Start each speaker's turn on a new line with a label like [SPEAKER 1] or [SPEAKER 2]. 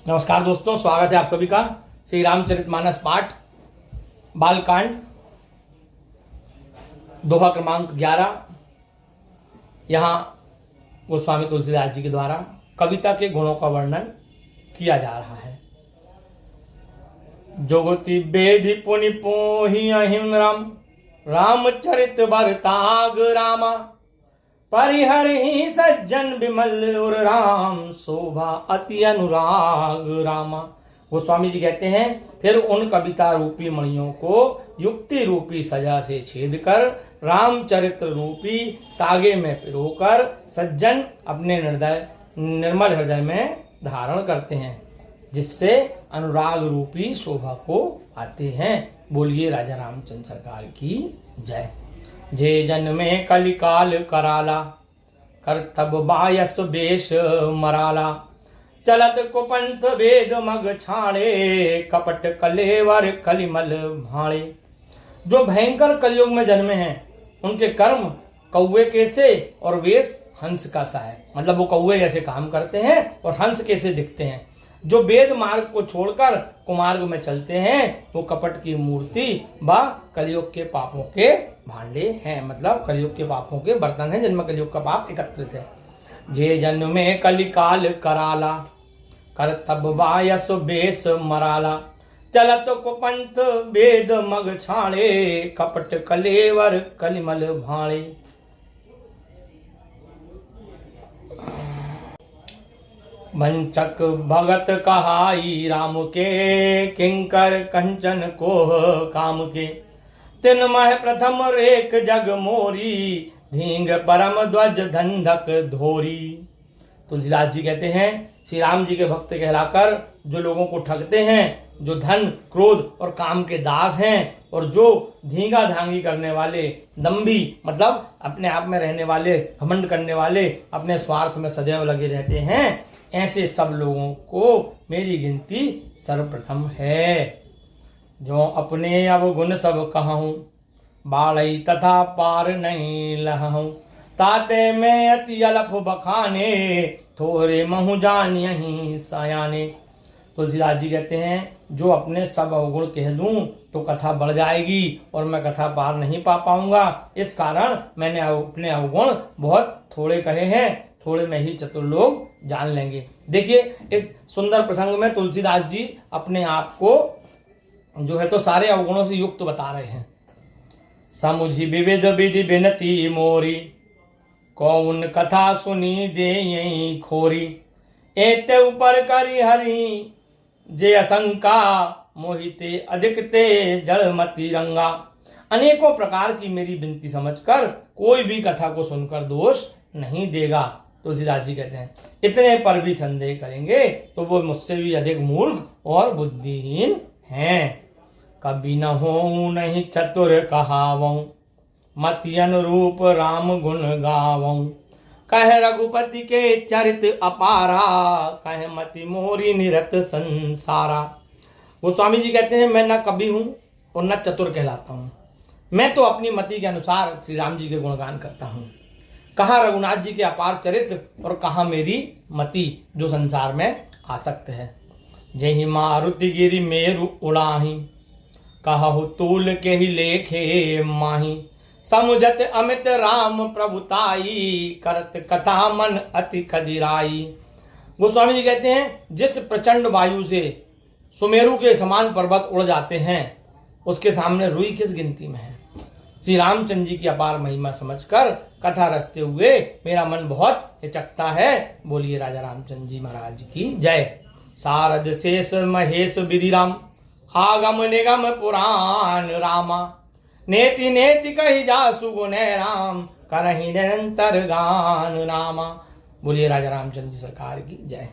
[SPEAKER 1] नमस्कार दोस्तों, स्वागत है आप सभी का श्री रामचरितमानस पाठ बालकांड दोहा क्रमांक 11। यहाँ गोस्वामी तुलसीदास जी के द्वारा कविता के गुणों का वर्णन किया जा रहा है। जोगति बेधि पुनि पोहि अहिम रामचरित बरताग रामा, परिहर ही सज्जन विमल और राम शोभा अति अनुराग रामा। गोस्वामी जी कहते हैं, फिर उन कविता रूपी मणियों को युक्ति रूपी सजा से छेद कर रामचरित्र रूपी तागे में पिरोकर सज्जन अपने निर्मल हृदय में धारण करते हैं, जिससे अनुराग रूपी शोभा को आते हैं। बोलिए राजा रामचंद्र सरकार की जय। जे जन में कलिकाल कराला, करतब बायस बेश मराला, चलत कुपंथ वेद मग छाड़े, कपट कलेवर कलिमल भाड़े। जो भयंकर कलयुग में जन्मे हैं, उनके कर्म कौवे कैसे और वेश हंस का सा है। मतलब वो कौवे जैसे काम करते हैं और हंस कैसे दिखते हैं। जो वेद मार्ग को छोड़कर कुमार्ग में चलते हैं, वो कपट की मूर्ति व कलयुग के पापों के भांडे हैं। मतलब कलयुग के पापों के बर्तन हैं, जिनमें कलयुग का पाप एकत्रित है। जे जन्म में कलिकाल कराला, कर तब बायस बेस मराला, चलत कुपंथ वेद मग छाड़े, कपट कलेवर कलिमल भाड़े। वंचक भगत कहाई राम के, किंकर कंचन कोह काम के, तिन मह प्रथम रेख जग मोरी, धींग परम ध्वज धंधक धोरी। तुलसीदास जी कहते हैं, श्री राम जी के भक्त कहलाकर जो लोगों को ठगते हैं, जो धन क्रोध और काम के दास हैं, और जो धींगा धांगी करने वाले, दम्भी मतलब अपने आप में रहने वाले, घमंड करने वाले, अपने स्वार्थ में सदैव लगे रहते हैं, ऐसे सब लोगों को मेरी गिनती सर्वप्रथम है। जो अपने अवगुण सब कहूँ, बाड़ई तथा पार नहीं लहूँ, ताते में अति अलफ बखाने, थोड़े महु जान यहीं सयाने। तुलसीदास जी कहते हैं, जो अपने सब अवगुण कह दूं तो कथा बढ़ जाएगी और मैं कथा पार नहीं पा पाऊंगा। इस कारण मैंने अपने अवगुण बहुत थोड़े कहे हैं, थोड़े में ही चतुर लोग जान लेंगे। देखिए, इस सुंदर प्रसंग में तुलसीदास जी अपने आप को जो है तो सारे अवगुणों से युक्त बता रहे हैं। समुझी विविध विधि बिनती मोरी, कौन कथा सुनी दे यही खोरी, एते ऊपर करी हरि जे असंका, मोहिते अधिकते जड़मती रंगा। अनेकों प्रकार की मेरी विनती समझकर कोई भी कथा को सुनकर दोष नहीं देगा। तुलसीदास जी कहते हैं, इतने पर भी संदेह करेंगे तो वो मुझसे भी अधिक मूर्ख और बुद्धिहीन हैं। कभी न हो नहीं चतुर कहावऊं, मति अनुरूप राम गुण गावऊं, कह रघुपति के चरित अपारा, कह मति मोरी निरत संसारा। गोस्वामी जी कहते हैं, मैं न कवि हूं और न चतुर कहलाता हूं, मैं तो अपनी मति के अनुसार श्री राम जी के गुणगान करता हूं। कहाँ रघुनाथ जी के अपार चरित्र और कहाँ मेरी मति जो संसार में आसक्त है। जही मारुति गिरि मेरु उड़ाही, कहु तूल के ही लेखे माही, समुझत अमित राम प्रभुताई, करत कथा मन अति खदिराई। गोस्वामी जी कहते हैं, जिस प्रचंड वायु से सुमेरु के समान पर्वत उड़ जाते हैं, उसके सामने रुई किस गिनती में है। श्री रामचंद्र जी की अपार महिमा समझकर कथा रचते हुए मेरा मन बहुत हिचकता है। बोलिए राजा रामचंद्र जी महाराज की जय। शारद शेष महेश विधिराम, आगम निगम पुराण रामा, नेति नेति कही जासु गुण राम, करहि निरंतर गान नामा। बोलिए राजा रामचंद्र जी सरकार की जय।